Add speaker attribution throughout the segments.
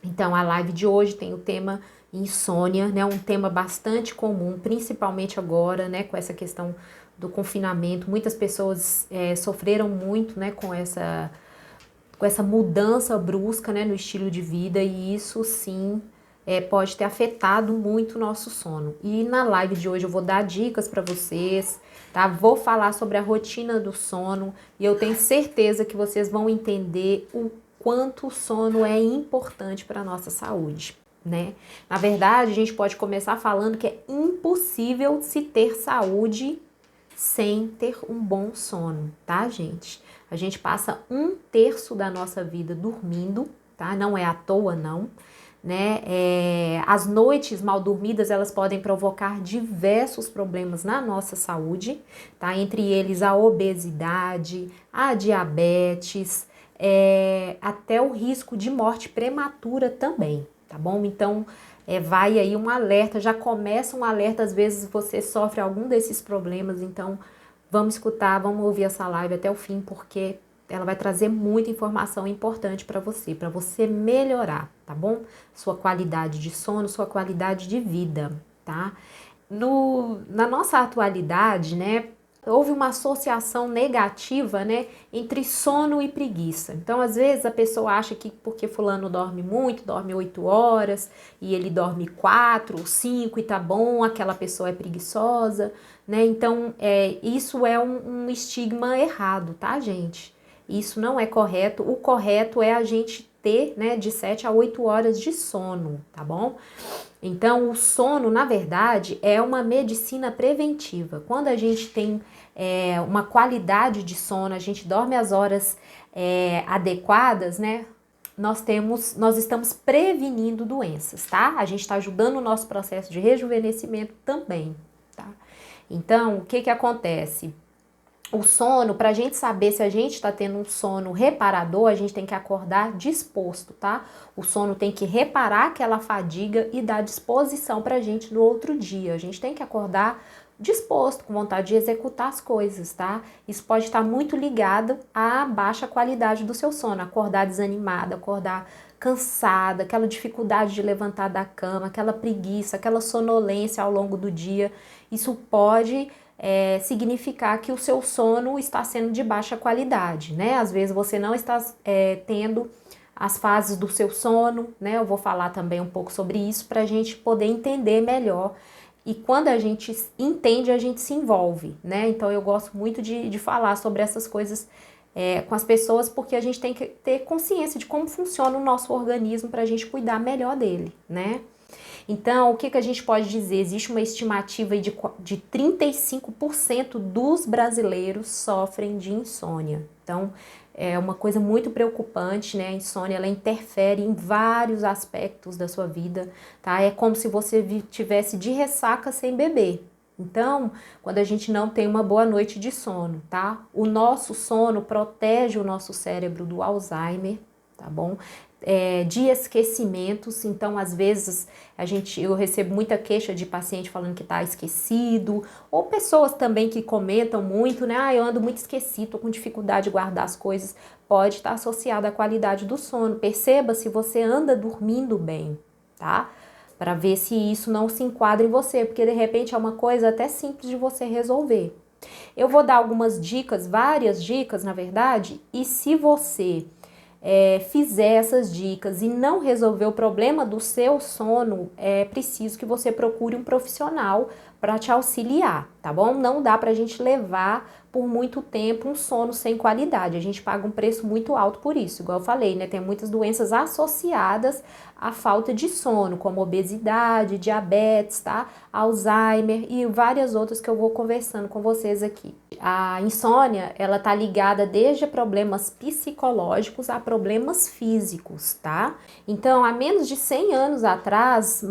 Speaker 1: Então, a live de hoje tem o tema insônia, né? Um tema bastante comum, principalmente agora, né? Com essa questão do confinamento. Muitas pessoas sofreram muito, né? Com essa mudança brusca, né? No estilo de vida, e isso sim pode ter afetado muito o nosso sono. E na live de hoje eu vou dar dicas para vocês, tá? Vou falar sobre a rotina do sono e eu tenho certeza que vocês vão entender o quanto o sono é importante para a nossa saúde, né? Na verdade, a gente pode começar falando que é impossível se ter saúde sem ter um bom sono, tá, gente? A gente passa 1/3 da nossa vida dormindo, tá? Não é à toa, não, né? As noites mal dormidas, elas podem provocar diversos problemas na nossa saúde, tá? Entre eles a obesidade, a diabetes, até o risco de morte prematura também, tá bom? Então, vai aí um alerta, já começa um alerta, às vezes você sofre algum desses problemas, então vamos escutar, vamos ouvir essa live até o fim, porque ela vai trazer muita informação importante para você melhorar, tá bom? Sua qualidade de sono, sua qualidade de vida, tá? Na nossa atualidade, né, houve uma associação negativa, né, entre sono e preguiça. Então, às vezes, a pessoa acha que porque fulano dorme muito, dorme 8 horas, e ele dorme 4 ou 5 e tá bom, aquela pessoa é preguiçosa, né? Então, isso é um estigma errado, tá, gente? Isso não é correto. O correto é a gente ter, né, de 7 a 8 horas de sono, tá bom? Então, o sono, na verdade, é uma medicina preventiva. Quando a gente tem uma qualidade de sono, a gente dorme as horas adequadas, né? Nós estamos prevenindo doenças, tá? A gente está ajudando o nosso processo de rejuvenescimento também, tá? Então, o que que acontece? O sono, para a gente saber se a gente está tendo um sono reparador, a gente tem que acordar disposto, tá? O sono tem que reparar aquela fadiga e dar disposição para a gente no outro dia. A gente tem que acordar disposto, com vontade de executar as coisas, tá? Isso pode estar muito ligado à baixa qualidade do seu sono, acordar desanimada, acordar cansada, aquela dificuldade de levantar da cama, aquela preguiça, aquela sonolência ao longo do dia. Isso pode significar que o seu sono está sendo de baixa qualidade, né? Às vezes você não está tendo as fases do seu sono, né? Eu vou falar também um pouco sobre isso para a gente poder entender melhor. E quando a gente entende, a gente se envolve, né? Então eu gosto muito de falar sobre essas coisas com as pessoas, porque a gente tem que ter consciência de como funciona o nosso organismo para a gente cuidar melhor dele, né? Então, o que a gente pode dizer? Existe uma estimativa de 35% dos brasileiros sofrem de insônia. Então, é uma coisa muito preocupante, né? A insônia, ela interfere em vários aspectos da sua vida, tá? É como se você tivesse de ressaca sem beber. Então, quando a gente não tem uma boa noite de sono, tá? O nosso sono protege o nosso cérebro do Alzheimer, tá bom? De esquecimentos, então às vezes eu recebo muita queixa de paciente falando que tá esquecido, ou pessoas também que comentam muito, né? Ah, eu ando muito esquecido, tô com dificuldade de guardar as coisas. Pode estar associado à qualidade do sono. Perceba se você anda dormindo bem, tá? Para ver se isso não se enquadra em você, porque de repente é uma coisa até simples de você resolver. Eu vou dar algumas dicas, várias dicas na verdade, e se você fizer essas dicas e não resolver o problema do seu sono, é preciso que você procure um profissional para te auxiliar, tá bom? Não dá pra gente levar por muito tempo um sono sem qualidade, a gente paga um preço muito alto por isso, igual eu falei, né? Tem muitas doenças associadas à falta de sono, como obesidade, diabetes, tá? Alzheimer e várias outras que eu vou conversando com vocês aqui. A insônia, ela tá ligada desde a problemas psicológicos a problemas físicos, tá? Então, há menos de 100 anos atrás,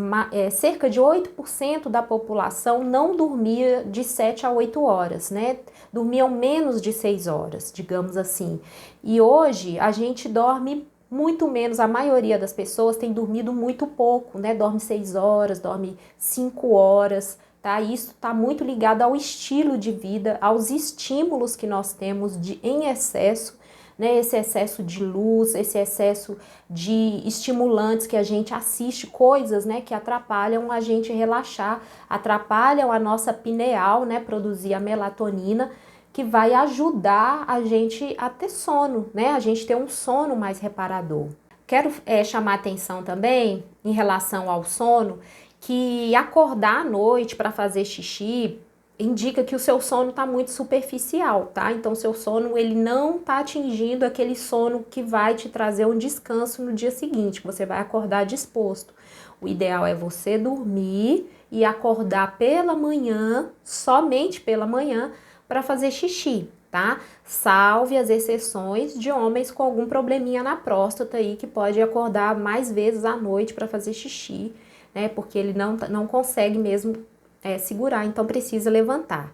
Speaker 1: cerca de 8% da população não dormia de 7 a 8 horas, né? Dormiam menos de 6 horas, digamos assim. E hoje, a gente dorme muito menos, a maioria das pessoas tem dormido muito pouco, né? Dorme 6 horas, dorme 5 horas, tá? Isso está muito ligado ao estilo de vida, aos estímulos que nós temos em excesso, né? Esse excesso de luz, esse excesso de estimulantes que a gente assiste, coisas, né, que atrapalham a gente relaxar, atrapalham a nossa pineal, né, produzir a melatonina, que vai ajudar a gente a ter sono, né? A gente ter um sono mais reparador. Quero chamar atenção também em relação ao sono, que acordar à noite para fazer xixi indica que o seu sono está muito superficial, tá? Então, seu sono, ele não está atingindo aquele sono que vai te trazer um descanso no dia seguinte, você vai acordar disposto. O ideal é você dormir e acordar pela manhã, somente pela manhã, para fazer xixi, tá? Salve as exceções de homens com algum probleminha na próstata aí, que pode acordar mais vezes à noite para fazer xixi, né? Porque ele não consegue mesmo segurar, então precisa levantar.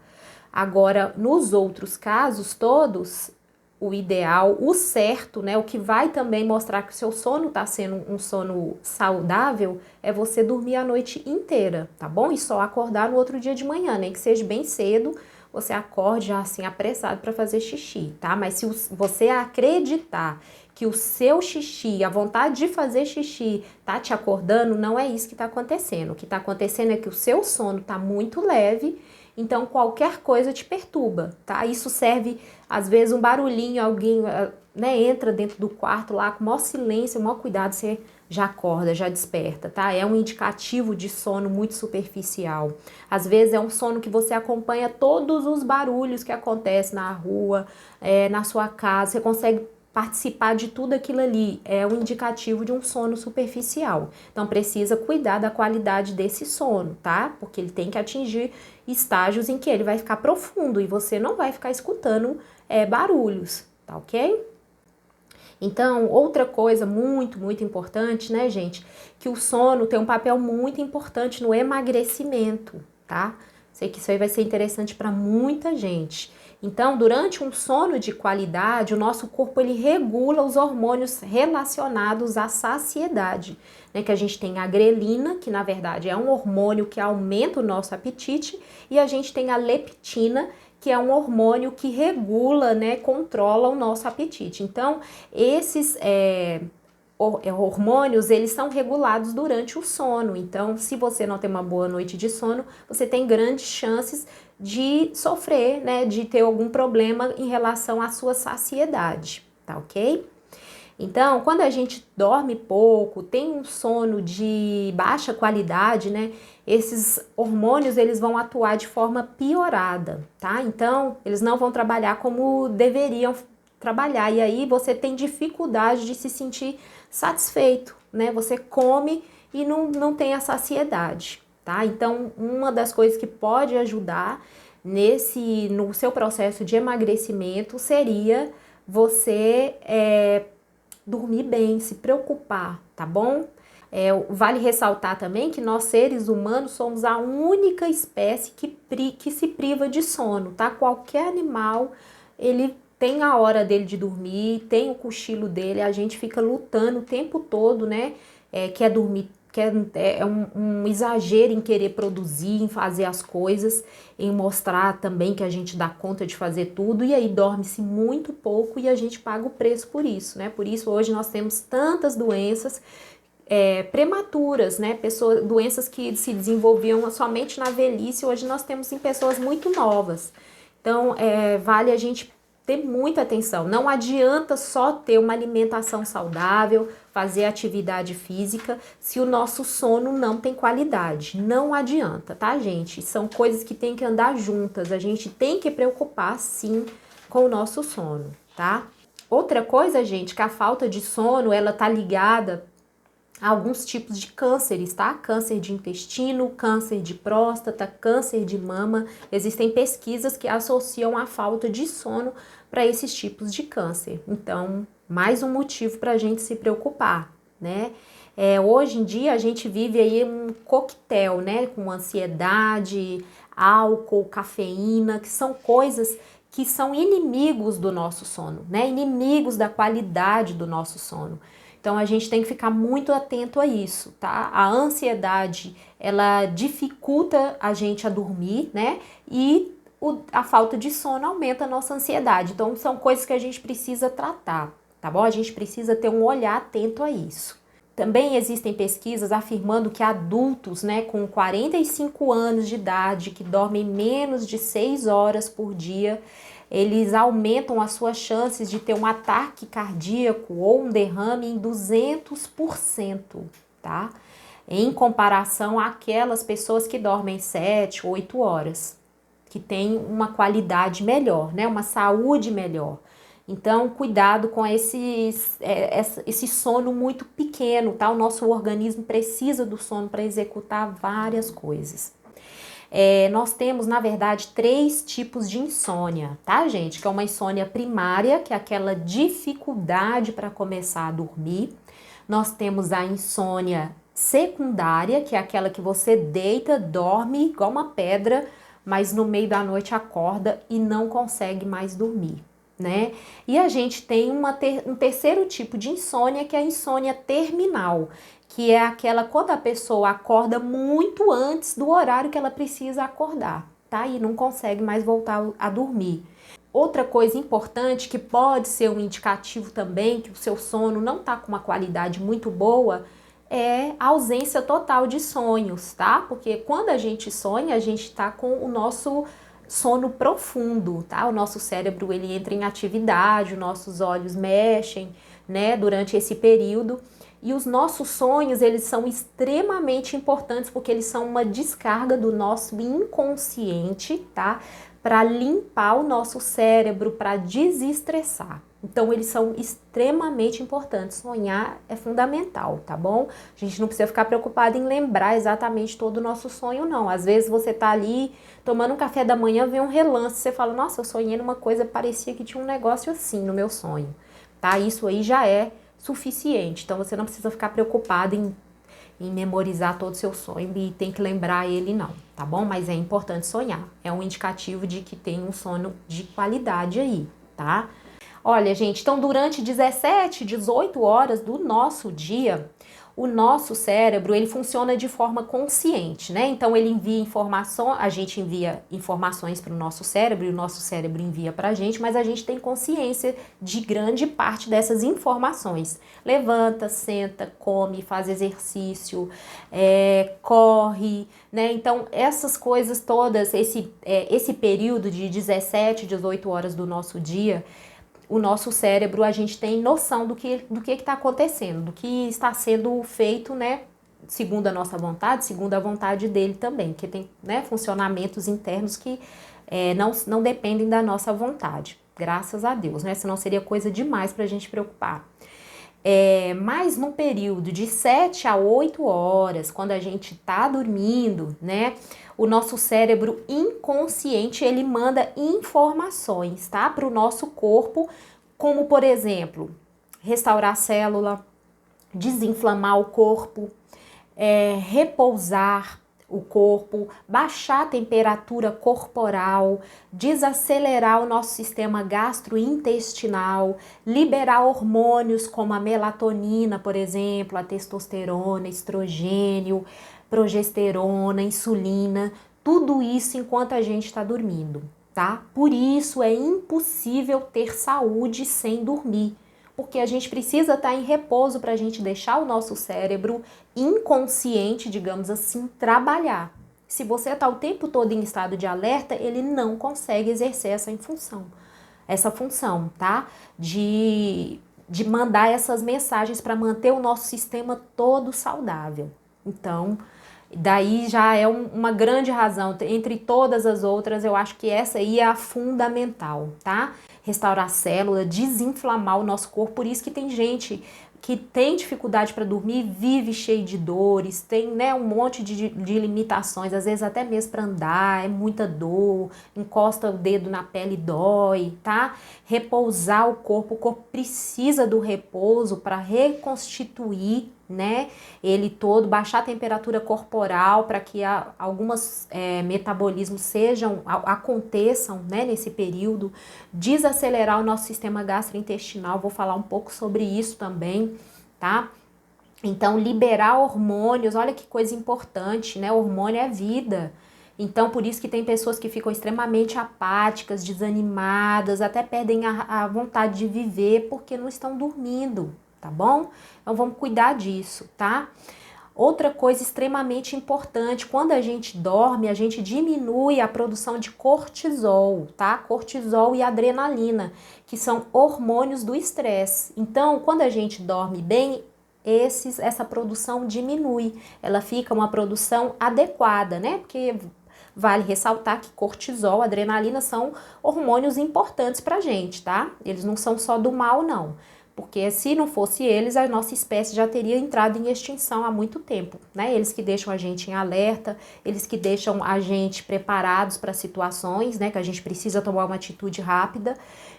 Speaker 1: Agora, nos outros casos todos, o ideal, o certo, né, o que vai também mostrar que o seu sono está sendo um sono saudável, é você dormir a noite inteira, tá bom? E só acordar no outro dia de manhã, nem que seja bem cedo, você acorde já assim apressado para fazer xixi, tá? Mas se você acreditar que o seu xixi, a vontade de fazer xixi tá te acordando, não é isso que tá acontecendo. O que tá acontecendo é que o seu sono tá muito leve, então qualquer coisa te perturba, tá? Isso serve, às vezes, um barulhinho, alguém, né, entra dentro do quarto lá com o maior silêncio, o maior cuidado, você já acorda, já desperta, tá? É um indicativo de sono muito superficial. Às vezes é um sono que você acompanha todos os barulhos que acontecem na rua, na sua casa, você consegue participar de tudo aquilo ali, é um indicativo de um sono superficial. Então precisa cuidar da qualidade desse sono, tá? Porque ele tem que atingir estágios em que ele vai ficar profundo e você não vai ficar escutando barulhos, tá ok? Então, outra coisa muito, muito importante, né, gente, que o sono tem um papel muito importante no emagrecimento, tá? Sei que isso aí vai ser interessante para muita gente. Então, durante um sono de qualidade, o nosso corpo ele regula os hormônios relacionados à saciedade, né? Que a gente tem a grelina, que na verdade é um hormônio que aumenta o nosso apetite, e a gente tem a leptina, que é um hormônio que regula, né, controla o nosso apetite. Então, esses hormônios, eles são regulados durante o sono. Então, se você não tem uma boa noite de sono, você tem grandes chances de sofrer, né, de ter algum problema em relação à sua saciedade, tá ok? Então, quando a gente dorme pouco, tem um sono de baixa qualidade, né? Esses hormônios, eles vão atuar de forma piorada, tá? Então, eles não vão trabalhar como deveriam trabalhar. E aí, você tem dificuldade de se sentir satisfeito, né? Você come e não tem a saciedade, tá? Então, uma das coisas que pode ajudar no seu processo de emagrecimento seria você dormir bem, se preocupar, tá bom? Vale ressaltar também que nós seres humanos somos a única espécie que se priva de sono, tá? Qualquer animal, ele tem a hora dele de dormir, tem o cochilo dele, a gente fica lutando o tempo todo, né? Quer dormir, é um exagero em querer produzir, em fazer as coisas, em mostrar também que a gente dá conta de fazer tudo, e aí dorme-se muito pouco e a gente paga o preço por isso, né? Por isso hoje nós temos tantas doenças prematuras, né? Doenças que se desenvolviam somente na velhice, hoje nós temos em pessoas muito novas. Então, vale a gente ter muita atenção. Não adianta só ter uma alimentação saudável, fazer atividade física, se o nosso sono não tem qualidade. Não adianta, tá, gente? São coisas que tem que andar juntas. A gente tem que preocupar, sim, com o nosso sono, tá? Outra coisa, gente, que a falta de sono, ela tá ligada a alguns tipos de cânceres, tá? Câncer de intestino, câncer de próstata, câncer de mama. Existem pesquisas que associam a falta de sono para esses tipos de câncer. Então, mais um motivo para a gente se preocupar, né? Hoje em dia a gente vive aí um coquetel, né? Com ansiedade, álcool, cafeína, que são coisas que são inimigos do nosso sono, né? Inimigos da qualidade do nosso sono. Então, a gente tem que ficar muito atento a isso, tá? A ansiedade, ela dificulta a gente a dormir, né? E a falta de sono aumenta a nossa ansiedade. Então, são coisas que a gente precisa tratar, tá bom? A gente precisa ter um olhar atento a isso. Também existem pesquisas afirmando que adultos, né, com 45 anos de idade, que dormem menos de 6 horas por dia, eles aumentam as suas chances de ter um ataque cardíaco ou um derrame em 200%, tá? Em comparação àquelas pessoas que dormem 7, 8 horas, que têm uma qualidade melhor, né, uma saúde melhor. Então, cuidado com esse sono muito pequeno, tá? O nosso organismo precisa do sono para executar várias coisas. Nós temos, na verdade, 3 tipos de insônia, tá, gente? Que é uma insônia primária, que é aquela dificuldade para começar a dormir. Nós temos a insônia secundária, que é aquela que você deita, dorme igual uma pedra, mas no meio da noite acorda e não consegue mais dormir, né? E a gente tem um terceiro tipo de insônia, que é a insônia terminal, que é aquela quando a pessoa acorda muito antes do horário que ela precisa acordar, tá? E não consegue mais voltar a dormir. Outra coisa importante que pode ser um indicativo também que o seu sono não tá com uma qualidade muito boa é a ausência total de sonhos, tá? Porque quando a gente sonha, a gente tá com o nosso sono profundo, tá? O nosso cérebro, ele entra em atividade, os nossos olhos mexem, né, durante esse período. E os nossos sonhos, eles são extremamente importantes porque eles são uma descarga do nosso inconsciente, tá? Para limpar o nosso cérebro, para desestressar. Então, eles são extremamente importantes. Sonhar é fundamental, tá bom? A gente não precisa ficar preocupado em lembrar exatamente todo o nosso sonho, não. Às vezes você tá ali tomando um café da manhã, vem um relance, você fala, nossa, eu sonhei numa coisa, parecia que tinha um negócio assim no meu sonho, tá? Isso aí já é suficiente. Então, você não precisa ficar preocupado em memorizar todo o seu sonho e tem que lembrar ele não, tá bom? Mas é importante sonhar. É um indicativo de que tem um sono de qualidade aí, tá? Olha, gente, então durante 17, 18 horas do nosso dia, o nosso cérebro, ele funciona de forma consciente, né? Então, ele envia informação, a gente envia informações para o nosso cérebro e o nosso cérebro envia para a gente, mas a gente tem consciência de grande parte dessas informações. Levanta, senta, come, faz exercício, corre, né? Então, essas coisas todas, esse período de 17, 18 horas do nosso dia, o nosso cérebro, a gente tem noção do que está acontecendo, do que está sendo feito, né, segundo a nossa vontade, segundo a vontade dele também, que tem, né, funcionamentos internos que não dependem da nossa vontade, graças a Deus, né, senão seria coisa demais para a gente preocupar. Mas num período de 7 a 8 horas, quando a gente tá dormindo, né, o nosso cérebro inconsciente, ele manda informações, tá, para o nosso corpo, como, por exemplo, restaurar a célula, desinflamar o corpo, repousar o corpo, baixar a temperatura corporal, desacelerar o nosso sistema gastrointestinal, liberar hormônios como a melatonina, por exemplo, a testosterona, estrogênio, progesterona, insulina, tudo isso enquanto a gente está dormindo, tá? Por isso é impossível ter saúde sem dormir, porque a gente precisa estar em repouso para a gente deixar o nosso cérebro inconsciente, digamos assim, trabalhar. Se você está o tempo todo em estado de alerta, ele não consegue exercer essa função, tá? De mandar essas mensagens para manter o nosso sistema todo saudável. Então, daí já é uma grande razão, entre todas as outras, eu acho que essa aí é a fundamental, tá? Restaurar a célula, desinflamar o nosso corpo, por isso que tem gente que tem dificuldade para dormir, vive cheio de dores, tem, né, um monte de limitações, às vezes até mesmo para andar, é muita dor, encosta o dedo na pele e dói, tá? Repousar o corpo precisa do repouso para reconstituir, né, ele todo, baixar a temperatura corporal para que alguns metabolismos aconteçam, né, nesse período, desacelerar o nosso sistema gastrointestinal, vou falar um pouco sobre isso também, tá? Então, liberar hormônios, olha que coisa importante, né, hormônio é vida. Então, por isso que tem pessoas que ficam extremamente apáticas, desanimadas, até perdem a vontade de viver porque não estão dormindo, tá bom? Então, vamos cuidar disso, tá? Outra coisa extremamente importante, quando a gente dorme, a gente diminui a produção de cortisol, tá? Cortisol e adrenalina, que são hormônios do estresse. Então, quando a gente dorme bem, essa produção diminui, ela fica uma produção adequada, né? Porque vale ressaltar que cortisol, adrenalina são hormônios importantes pra gente, tá? Eles não são só do mal, não. Porque se não fosse eles, a nossa espécie já teria entrado em extinção há muito tempo, né? Eles que deixam a gente em alerta, eles que deixam a gente preparados para situações, né? Que a gente precisa tomar uma atitude rápida.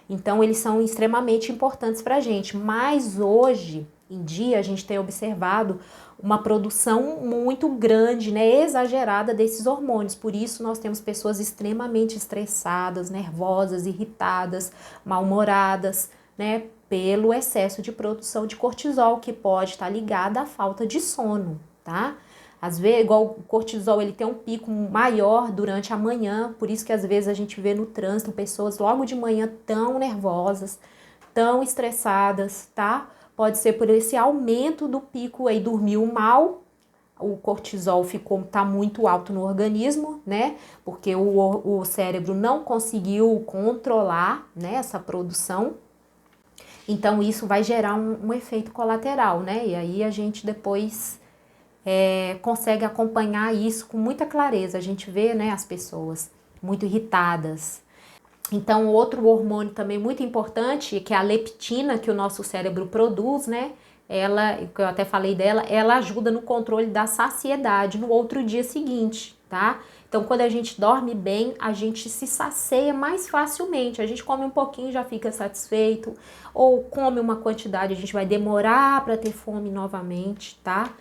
Speaker 1: Então, eles são extremamente importantes para a gente. Mas hoje em dia, a gente tem observado uma produção muito grande, né? Exagerada desses hormônios. Por isso, nós temos pessoas extremamente estressadas, nervosas, irritadas, mal-humoradas, né? Pelo excesso de produção de cortisol, que pode estar ligada à falta de sono, tá? Às vezes, igual o cortisol, ele tem um pico maior durante a manhã, por isso que às vezes a gente vê no trânsito pessoas logo de manhã tão nervosas, tão estressadas, tá? Pode ser por esse aumento do pico aí, dormiu mal, o cortisol tá muito alto no organismo, né? Porque o cérebro não conseguiu controlar, né, essa produção. Então, isso vai gerar um efeito colateral, né? E aí a gente depois consegue acompanhar isso com muita clareza. A gente vê, né, as pessoas muito irritadas. Então, outro hormônio também muito importante, que é a leptina, que o nosso cérebro produz, né? Ela, que eu até falei dela, ela ajuda no controle da saciedade no outro dia seguinte, tá? Então, quando a gente dorme bem, a gente se sacia mais facilmente. A gente come um pouquinho e já fica satisfeito, ou come uma quantidade, a gente vai demorar para ter fome novamente, tá?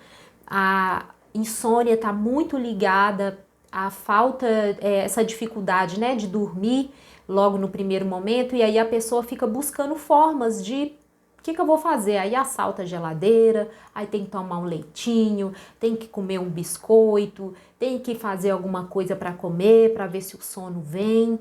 Speaker 1: A insônia tá muito ligada à falta, essa dificuldade, né, de dormir logo no primeiro momento, e aí a pessoa fica buscando formas de o que eu vou fazer? Aí assalta a geladeira, aí tem que tomar um leitinho, tem que comer um biscoito, tem que fazer alguma coisa para comer, para ver se o sono vem.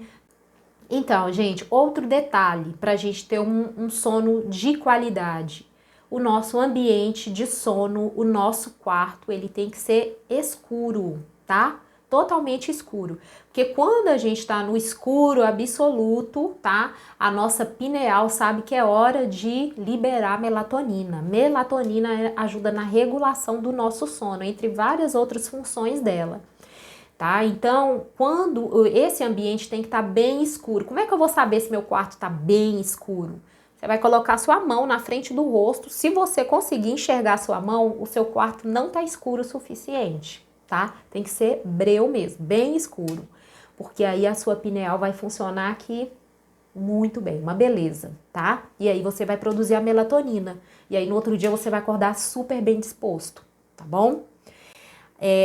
Speaker 1: Então, gente, outro detalhe para a gente ter um sono de qualidade. O nosso ambiente de sono, o nosso quarto, ele tem que ser escuro, tá? Totalmente escuro. Porque quando a gente está no escuro absoluto, tá? A nossa pineal sabe que é hora de liberar melatonina. Melatonina ajuda na regulação do nosso sono, entre várias outras funções dela. Tá? Então, quando esse ambiente tem que estar bem escuro. Como é que eu vou saber se meu quarto está bem escuro? Você vai colocar sua mão na frente do rosto. Se você conseguir enxergar sua mão, o seu quarto não está escuro o suficiente, tá? Tem que ser breu mesmo, bem escuro. Porque aí a sua pineal vai funcionar aqui muito bem, uma beleza, tá? E aí você vai produzir a melatonina. E aí no outro dia você vai acordar super bem disposto, tá bom?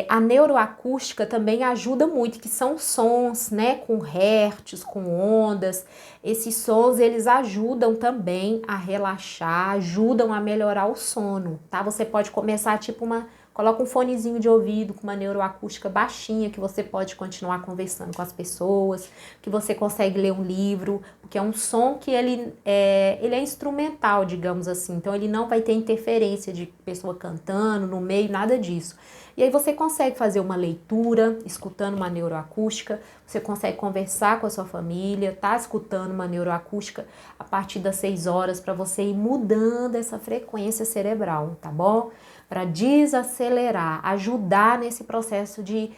Speaker 1: A neuroacústica também ajuda muito, que são sons, né, com hertz, com ondas. Esses sons, eles ajudam também a relaxar, ajudam a melhorar o sono, tá? Você pode começar tipo coloca um fonezinho de ouvido com uma neuroacústica baixinha, que você pode continuar conversando com as pessoas, que você consegue ler um livro, porque é um som que ele é instrumental, digamos assim, então ele não vai ter interferência de pessoa cantando no meio, nada disso. E aí você consegue fazer uma leitura, escutando uma neuroacústica, você consegue conversar com a sua família, tá escutando uma neuroacústica a partir das 6 horas para você ir mudando essa frequência cerebral, tá bom? Para desacelerar, ajudar nesse processo de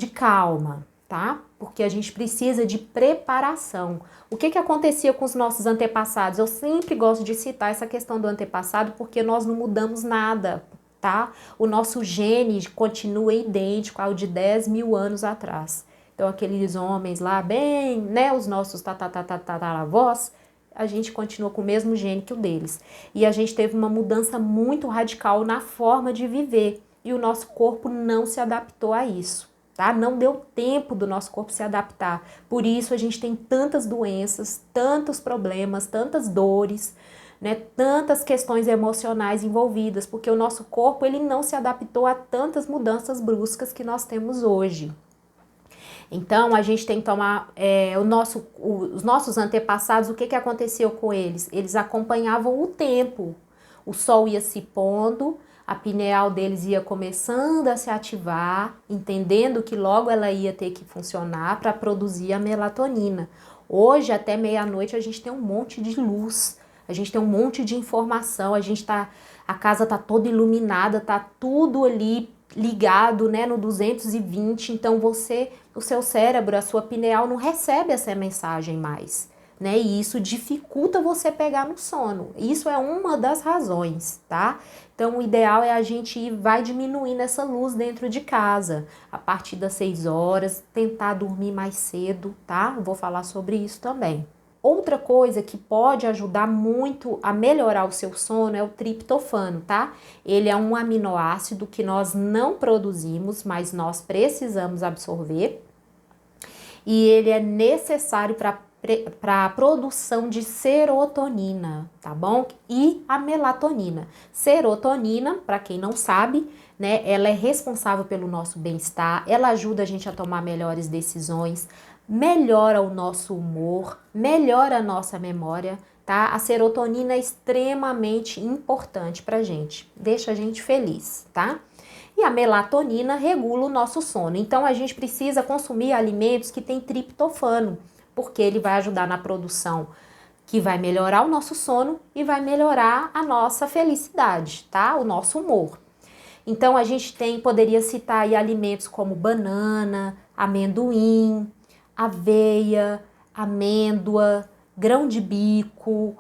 Speaker 1: calma, tá? Porque a gente precisa de preparação. O que acontecia com os nossos antepassados? Eu sempre gosto de citar essa questão do antepassado porque nós não mudamos nada, tá? O nosso gene continua idêntico ao de 10 mil anos atrás. Então, aqueles homens lá, bem, né, os nossos tataravós, a gente continua com o mesmo gene que o deles. E a gente teve uma mudança muito radical na forma de viver. E o nosso corpo não se adaptou a isso, tá? Não deu tempo do nosso corpo se adaptar. Por isso, a gente tem tantas doenças, tantos problemas, tantas dores, né, tantas questões emocionais envolvidas, porque o nosso corpo ele não se adaptou a tantas mudanças bruscas que nós temos hoje. Então, a gente tem que tomar, os nossos antepassados, o que aconteceu com eles? Eles acompanhavam o tempo. O sol ia se pondo, a pineal deles ia começando a se ativar, entendendo que logo ela ia ter que funcionar para produzir a melatonina. Hoje, até meia-noite, a gente tem um monte de luz, a gente tem um monte de informação, a casa tá toda iluminada, tá tudo ali ligado, né, no 220, então o seu cérebro, a sua pineal não recebe essa mensagem mais, né, e isso dificulta você pegar no sono. Isso é uma das razões, tá? Então o ideal é a gente vai diminuindo essa luz dentro de casa, a partir das 6 horas, tentar dormir mais cedo, tá? Eu vou falar sobre isso também. Outra coisa que pode ajudar muito a melhorar o seu sono é o triptofano, tá? Ele é um aminoácido que nós não produzimos, mas nós precisamos absorver. E ele é necessário para a produção de serotonina, tá bom? E a melatonina. Serotonina, para quem não sabe, né, ela é responsável pelo nosso bem-estar, ela ajuda a gente a tomar melhores decisões, melhora o nosso humor, melhora a nossa memória, tá? A serotonina é extremamente importante pra gente, deixa a gente feliz, tá? E a melatonina regula o nosso sono. Então a gente precisa consumir alimentos que têm triptofano, porque ele vai ajudar na produção, que vai melhorar o nosso sono e vai melhorar a nossa felicidade, tá? O nosso humor. Então a gente poderia citar aí alimentos como banana, amendoim, aveia, amêndoa, grão de bico,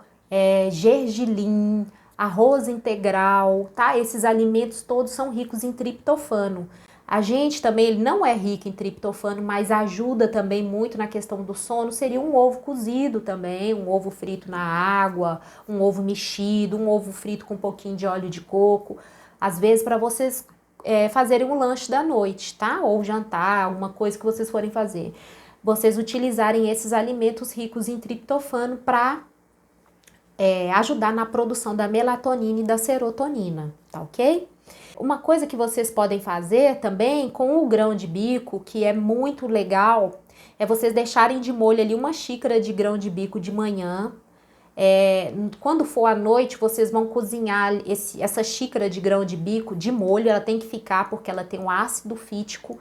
Speaker 1: gergelim, arroz integral, tá? Esses alimentos todos são ricos em triptofano. A gente também, ele não é rico em triptofano, mas ajuda também muito na questão do sono, seria um ovo cozido também, um ovo frito na água, um ovo mexido, um ovo frito com um pouquinho de óleo de coco, às vezes para vocês fazerem um lanche da noite, tá? Ou jantar, alguma coisa que vocês forem fazer. Vocês utilizarem esses alimentos ricos em triptofano para ajudar na produção da melatonina e da serotonina, tá ok? Uma coisa que vocês podem fazer também com o grão de bico, que é muito legal, é vocês deixarem de molho ali uma xícara de grão de bico de manhã. Quando for à noite, vocês vão cozinhar essa xícara de grão de bico de molho, ela tem que ficar porque ela tem um ácido fítico.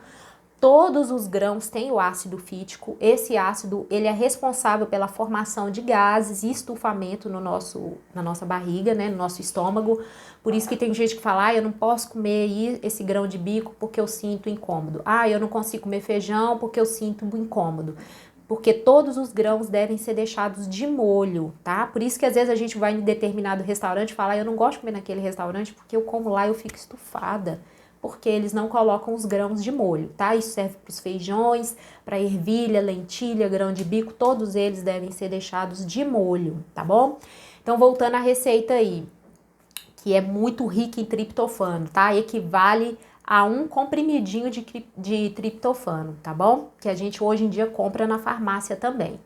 Speaker 1: Todos os grãos têm o ácido fítico. Esse ácido, ele é responsável pela formação de gases e estufamento na nossa barriga, né, no nosso estômago. Por isso que tem gente que fala, eu não posso comer esse grão de bico porque eu sinto incômodo. Eu não consigo comer feijão porque eu sinto incômodo. Porque todos os grãos devem ser deixados de molho, tá? Por isso que às vezes a gente vai em determinado restaurante e fala, eu não gosto de comer naquele restaurante porque eu como lá e eu fico estufada. Porque eles não colocam os grãos de molho, tá? Isso serve para os feijões, para ervilha, lentilha, grão de bico, todos eles devem ser deixados de molho, tá bom? Então, voltando à receita aí, que é muito rica em triptofano, tá? Equivale a um comprimidinho de triptofano, tá bom? Que a gente hoje em dia compra na farmácia também.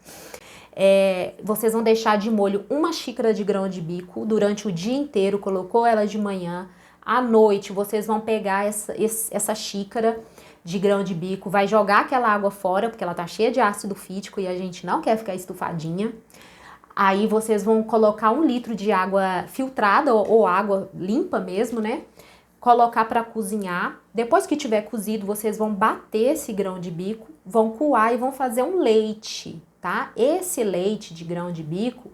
Speaker 1: Vocês vão deixar de molho uma xícara de grão de bico durante o dia inteiro, colocou ela de manhã. À noite, vocês vão pegar essa xícara de grão de bico, vai jogar aquela água fora, porque ela tá cheia de ácido fítico e a gente não quer ficar estufadinha. Aí vocês vão colocar 1 litro de água filtrada ou água limpa mesmo, né? Colocar para cozinhar. Depois que tiver cozido, vocês vão bater esse grão de bico, vão coar e vão fazer um leite, tá? Esse leite de grão de bico,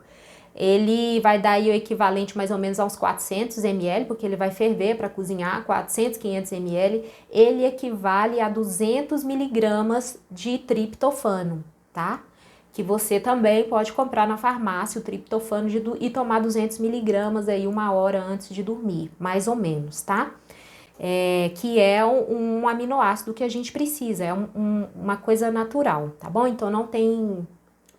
Speaker 1: ele vai dar aí o equivalente mais ou menos a uns 400 ml, porque ele vai ferver para cozinhar, 400, 500 ml, ele equivale a 200 miligramas de triptofano, tá? Que você também pode comprar na farmácia o triptofano e tomar 200 miligramas aí 1 hora antes de dormir, mais ou menos, tá? Que é um aminoácido que a gente precisa, é uma coisa natural, tá bom? Então não tem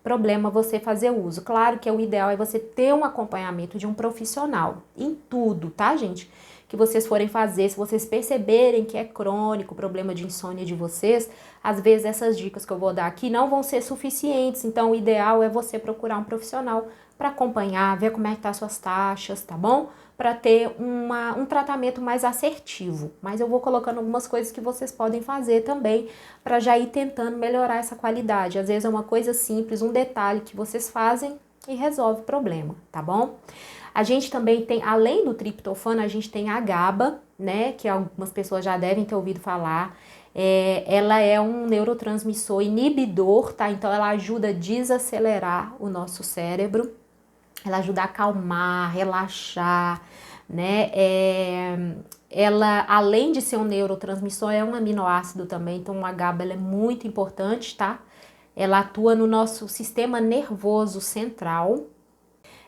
Speaker 1: problema você fazer uso. Claro que o ideal é você ter um acompanhamento de um profissional em tudo, tá, gente? Que vocês forem fazer, se vocês perceberem que é crônico o problema de insônia de vocês, às vezes essas dicas que eu vou dar aqui não vão ser suficientes, então o ideal é você procurar um profissional para acompanhar, ver como é que tá as suas taxas, tá bom? para ter um tratamento mais assertivo. Mas eu vou colocando algumas coisas que vocês podem fazer também para já ir tentando melhorar essa qualidade. Às vezes é uma coisa simples, um detalhe que vocês fazem e resolve o problema, tá bom? A gente também tem, além do triptofano, a gente tem a GABA, né, que algumas pessoas já devem ter ouvido falar. Ela é um neurotransmissor inibidor, tá? Então ela ajuda a desacelerar o nosso cérebro, ela ajuda a acalmar, relaxar, né? Ela, além de ser um neurotransmissor, é um aminoácido também, então a GABA ela é muito importante, tá? Ela atua no nosso sistema nervoso central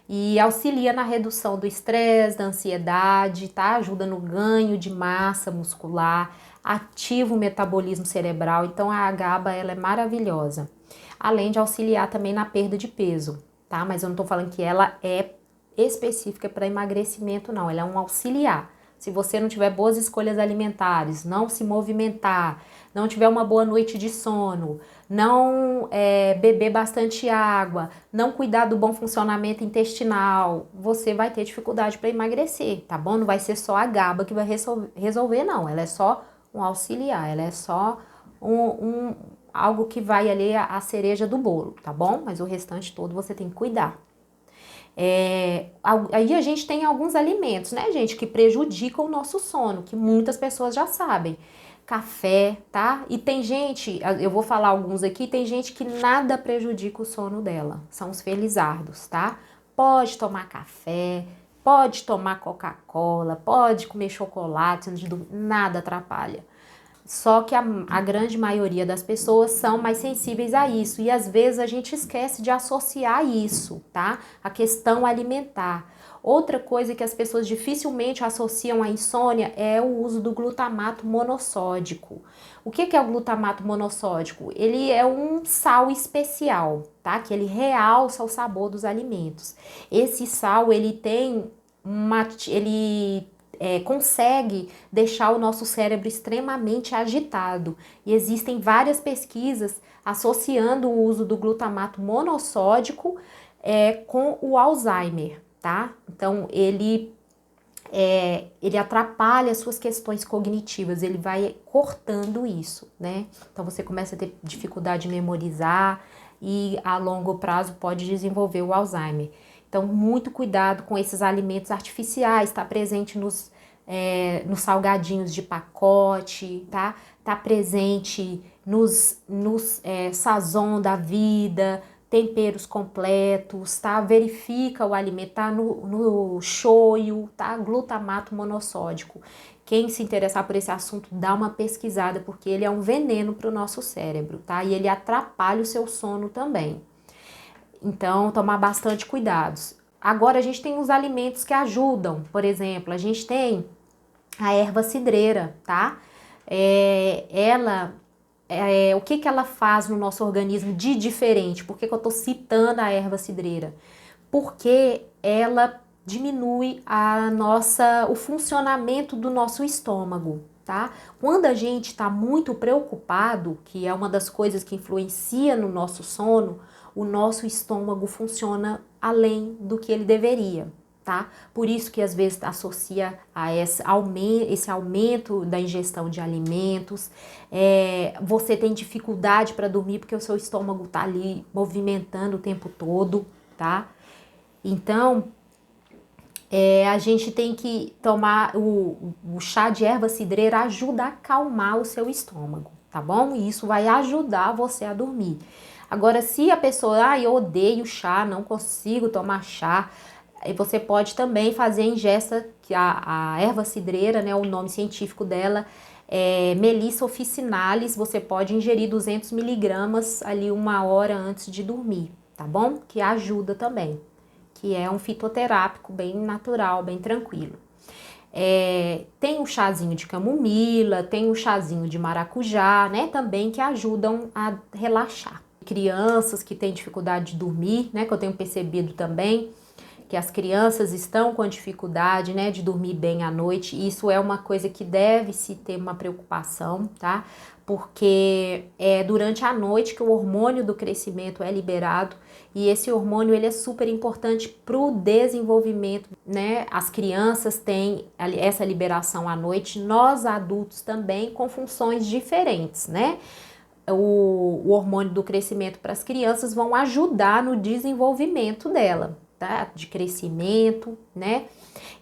Speaker 1: e auxilia na redução do estresse, da ansiedade, tá? Ajuda no ganho de massa muscular, ativa o metabolismo cerebral, então a GABA ela é maravilhosa. Além de auxiliar também na perda de peso, tá? Mas eu não tô falando que ela é específica para emagrecimento, não. Ela é um auxiliar. Se você não tiver boas escolhas alimentares, não se movimentar, não tiver uma boa noite de sono, não beber bastante água, não cuidar do bom funcionamento intestinal, você vai ter dificuldade para emagrecer, tá bom? Não vai ser só a GABA que vai resolver, não. Ela é só um auxiliar, ela é só algo que vai ali a cereja do bolo, tá bom? Mas o restante todo você tem que cuidar. Aí a gente tem alguns alimentos, né, gente, que prejudicam o nosso sono, que muitas pessoas já sabem. Café, tá? E tem gente, eu vou falar alguns aqui, tem gente que nada prejudica o sono dela. São os felizardos, tá? Pode tomar café, pode tomar Coca-Cola, pode comer chocolate antes de dormir, nada atrapalha. Só que a grande maioria das pessoas são mais sensíveis a isso e às vezes a gente esquece de associar isso, tá? A questão alimentar. Outra coisa que as pessoas dificilmente associam à insônia é o uso do glutamato monossódico. O que é o glutamato monossódico? Ele é um sal especial, tá? Que ele realça o sabor dos alimentos. Esse sal, ele tem consegue deixar o nosso cérebro extremamente agitado. E existem várias pesquisas associando o uso do glutamato monossódico com o Alzheimer, tá? Então, ele atrapalha as suas questões cognitivas, ele vai cortando isso, né? Então, você começa a ter dificuldade de memorizar e a longo prazo pode desenvolver o Alzheimer. Então, muito cuidado com esses alimentos artificiais, está presente nos salgadinhos de pacote, tá? Tá presente nos sazon da vida, temperos completos, tá? Verifica o alimento, tá no shoyu, tá? Glutamato monossódico. Quem se interessar por esse assunto, dá uma pesquisada, porque ele é um veneno para o nosso cérebro, tá? E ele atrapalha o seu sono também. Então, tomar bastante cuidados. Agora, a gente tem os alimentos que ajudam. Por exemplo, a gente tem a erva cidreira, tá? O que ela faz no nosso organismo de diferente? Por que eu tô citando a erva cidreira? Porque ela diminui o funcionamento do nosso estômago, tá? Quando a gente está muito preocupado, que é uma das coisas que influencia no nosso sono, o nosso estômago funciona além do que ele deveria, tá? Por isso que às vezes associa a esse aumento da ingestão de alimentos, você tem dificuldade para dormir porque o seu estômago tá ali movimentando o tempo todo, tá? Então, a gente tem que tomar o chá de erva cidreira, ajuda a acalmar o seu estômago, tá bom? E isso vai ajudar você a dormir. Agora, se a pessoa, eu odeio chá, não consigo tomar chá, você pode também fazer a ingesta, que a erva cidreira, né, o nome científico dela é Melissa officinalis, você pode ingerir 200 miligramas ali 1 hora antes de dormir, tá bom? Que ajuda também, que é um fitoterápico bem natural, bem tranquilo. Tem o chazinho de camomila, tem o chazinho de maracujá, né, também que ajudam a relaxar. Crianças que têm dificuldade de dormir, né, que eu tenho percebido também, que as crianças estão com dificuldade, né, de dormir bem à noite. Isso é uma coisa que deve se ter uma preocupação, tá? Porque é durante a noite que o hormônio do crescimento é liberado e esse hormônio ele é super importante para o desenvolvimento, né? As crianças têm essa liberação à noite, nós adultos também com funções diferentes, né? O hormônio do crescimento para as crianças vão ajudar no desenvolvimento dela, tá? De crescimento, né?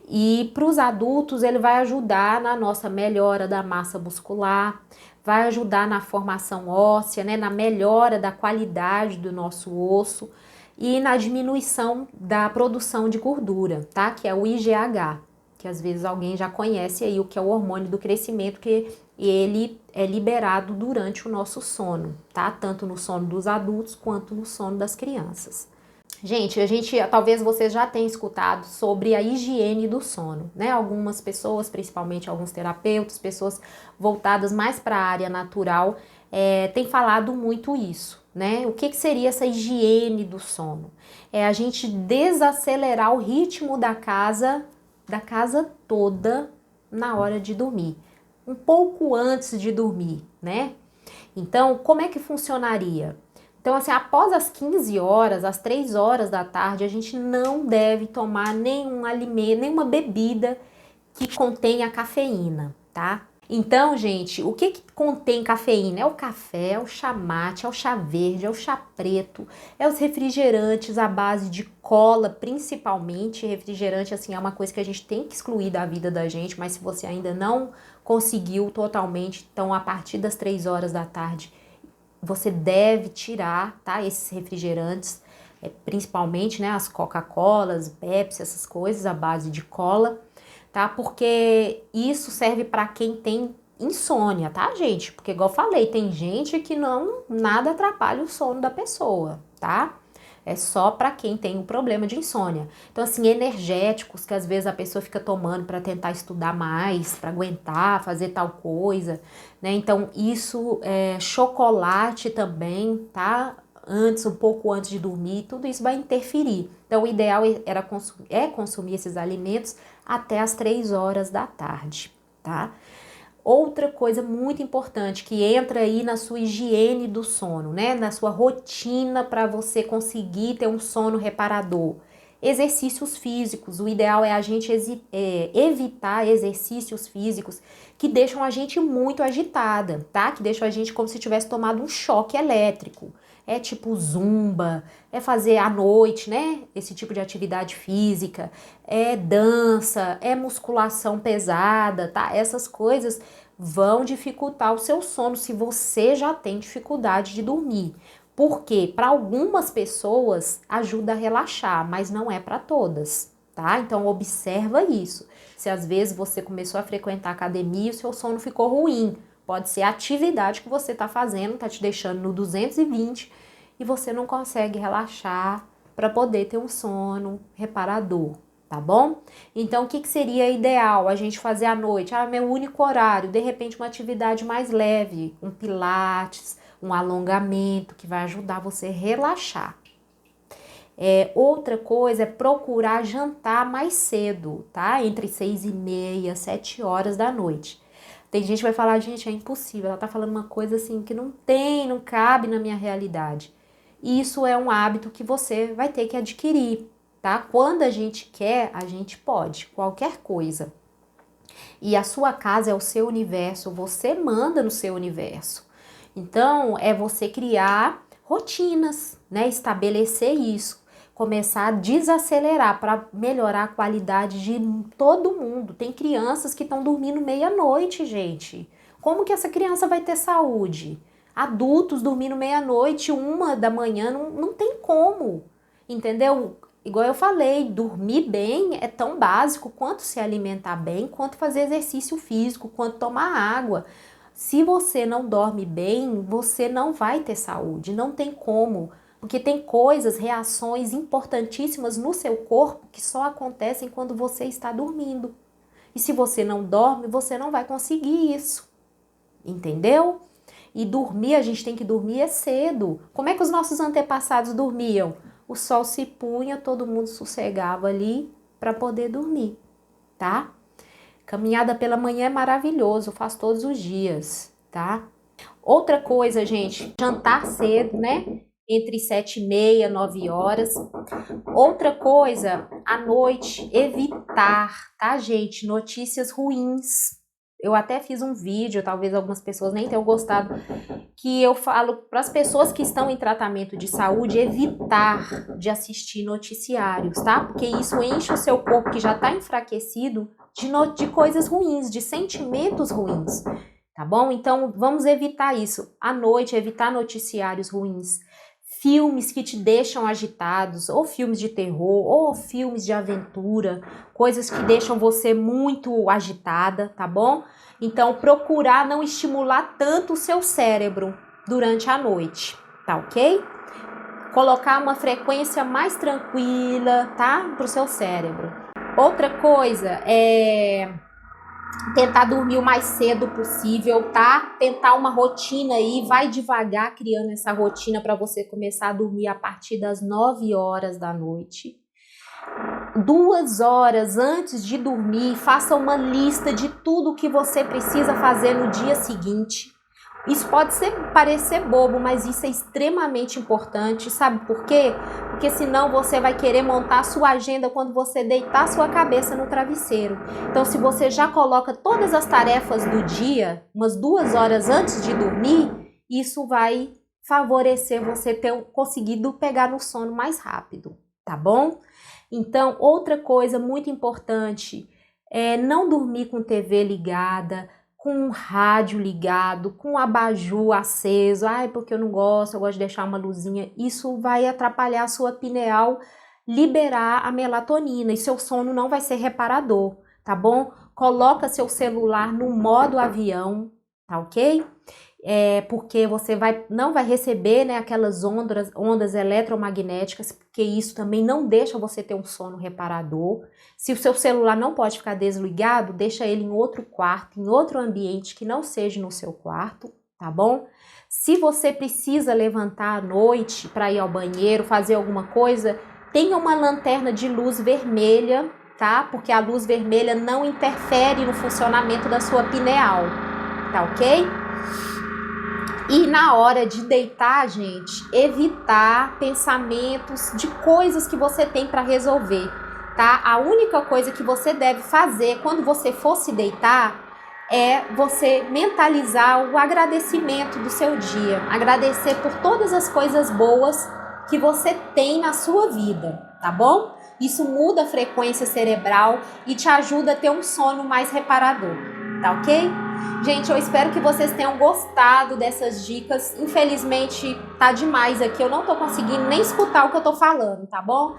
Speaker 1: E para os adultos ele vai ajudar na nossa melhora da massa muscular, vai ajudar na formação óssea, né? Na melhora da qualidade do nosso osso e na diminuição da produção de gordura, tá? Que é o IGH, que às vezes alguém já conhece aí o que é o hormônio do crescimento, que ele é liberado durante o nosso sono, tá? Tanto no sono dos adultos quanto no sono das crianças. Gente, talvez vocês já tenham escutado sobre a higiene do sono, né? Algumas pessoas, principalmente alguns terapeutas, pessoas voltadas mais para a área natural, têm falado muito isso, né? O que seria essa higiene do sono? É a gente desacelerar o ritmo da casa toda na hora de dormir, um pouco antes de dormir, né? Então, como é que funcionaria? Então, assim, após as 15 horas, às 3 horas da tarde, a gente não deve tomar nenhum alimento, nenhuma bebida que contenha cafeína, tá? Então, gente, o que contém cafeína? É o café, é o chá mate, é o chá verde, é o chá preto, é os refrigerantes à base de cola, principalmente. Refrigerante, assim, é uma coisa que a gente tem que excluir da vida da gente, mas se você ainda não conseguiu totalmente, então a partir das 3 horas da tarde, você deve tirar, tá, esses refrigerantes, principalmente, né, as Coca-Colas, Pepsi, essas coisas à base de cola, tá? Porque isso serve para quem tem insônia, tá, gente? Porque igual eu falei, tem gente que nada atrapalha o sono da pessoa, tá? É só para quem tem um problema de insônia. Então, assim, energéticos que às vezes a pessoa fica tomando para tentar estudar mais, para aguentar, fazer tal coisa, né? Então, isso, chocolate também, tá? Um pouco antes de dormir, tudo isso vai interferir. Então, o ideal é consumir esses alimentos até as 3 horas da tarde, tá? Outra coisa muito importante que entra aí na sua higiene do sono, né? Na sua rotina para você conseguir ter um sono reparador. Exercícios físicos. O ideal é a gente evitar exercícios físicos que deixam a gente muito agitada, tá? Que deixam a gente como se tivesse tomado um choque elétrico. É tipo zumba, é fazer à noite, né? Esse tipo de atividade física, é dança, é musculação pesada, tá? Essas coisas vão dificultar o seu sono se você já tem dificuldade de dormir. Porque para algumas pessoas ajuda a relaxar, mas não é para todas, tá? Então observa isso. Se às vezes você começou a frequentar academia e o seu sono ficou ruim, pode ser a atividade que você está fazendo, tá te deixando no 220 e você não consegue relaxar para poder ter um sono reparador, tá bom? Então, o que seria ideal a gente fazer à noite? Meu único horário, de repente uma atividade mais leve, um pilates, um alongamento que vai ajudar você a relaxar. Outra coisa é procurar jantar mais cedo, tá? Entre 6h30 e 7 horas da noite. Tem gente que vai falar, gente, é impossível, ela tá falando uma coisa assim que não cabe na minha realidade. Isso é um hábito que você vai ter que adquirir, tá? Quando a gente quer, a gente pode, qualquer coisa. E a sua casa é o seu universo, você manda no seu universo. Então, é você criar rotinas, né? Estabelecer isso, começar a desacelerar para melhorar a qualidade de todo mundo. Tem crianças que estão dormindo meia-noite, gente. Como que essa criança vai ter saúde? Adultos dormindo meia-noite, 1h, não tem como, entendeu? Igual eu falei, dormir bem é tão básico quanto se alimentar bem, quanto fazer exercício físico, quanto tomar água. Se você não dorme bem, você não vai ter saúde, não tem como. Porque tem coisas, reações importantíssimas no seu corpo que só acontecem quando você está dormindo. E se você não dorme, você não vai conseguir isso. Entendeu? E dormir, a gente tem que dormir cedo. Como é que os nossos antepassados dormiam? o sol se punha, todo mundo sossegava ali para poder dormir, tá? Caminhada pela manhã é maravilhoso, eu faço todos os dias, tá? Outra coisa, gente, jantar cedo, né? Entre 7h30 e 9 horas. Outra coisa, à noite, evitar, tá, gente? Notícias ruins. Eu até fiz um vídeo, talvez algumas pessoas nem tenham gostado, que eu falo para as pessoas que estão em tratamento de saúde evitar de assistir noticiários, tá? Porque isso enche o seu corpo que já está enfraquecido de coisas ruins, de sentimentos ruins, tá bom? Então vamos evitar isso. À noite, evitar noticiários ruins. Filmes que te deixam agitados, ou filmes de terror, ou filmes de aventura, coisas que deixam você muito agitada, tá bom? Então, procurar não estimular tanto o seu cérebro durante a noite, tá ok? Colocar uma frequência mais tranquila, tá? Pro seu cérebro. Outra coisa é tentar dormir o mais cedo possível, tá? Tentar uma rotina aí, vai devagar criando essa rotina para você começar a dormir a partir das 9 horas da noite. 2 horas antes de dormir, faça uma lista de tudo que você precisa fazer no dia seguinte. Isso pode parecer bobo, mas isso é extremamente importante. Sabe por quê? Porque senão você vai querer montar a sua agenda quando você deitar sua cabeça no travesseiro. Então, se você já coloca todas as tarefas do dia, umas 2 horas antes de dormir, isso vai favorecer você ter conseguido pegar no sono mais rápido, tá bom? Então, outra coisa muito importante é não dormir com TV ligada, com o rádio ligado, com o abajur aceso. Ai, porque eu não gosto, eu gosto de deixar uma luzinha. Isso vai atrapalhar a sua pineal liberar a melatonina e seu sono não vai ser reparador, tá bom? Coloca seu celular no modo avião, tá ok? Porque você não vai receber, né, aquelas ondas eletromagnéticas, porque isso também não deixa você ter um sono reparador. Se o seu celular não pode ficar desligado, deixa ele em outro quarto, em outro ambiente que não seja no seu quarto, tá bom? Se você precisa levantar à noite para ir ao banheiro, fazer alguma coisa, tenha uma lanterna de luz vermelha, tá? Porque a luz vermelha não interfere no funcionamento da sua pineal, tá ok? E na hora de deitar, gente, evitar pensamentos de coisas que você tem para resolver, tá? A única coisa que você deve fazer quando você for se deitar é você mentalizar o agradecimento do seu dia. Agradecer por todas as coisas boas que você tem na sua vida, tá bom? Isso muda a frequência cerebral e te ajuda a ter um sono mais reparador, tá ok? Gente, eu espero que vocês tenham gostado dessas dicas. Infelizmente, tá demais aqui. Eu não tô conseguindo nem escutar o que eu tô falando, tá bom?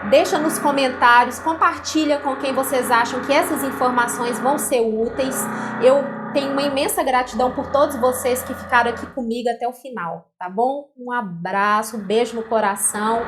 Speaker 1: Deixa nos comentários, compartilha com quem vocês acham que essas informações vão ser úteis. Eu tenho uma imensa gratidão por todos vocês que ficaram aqui comigo até o final, tá bom? Um abraço, um beijo no coração.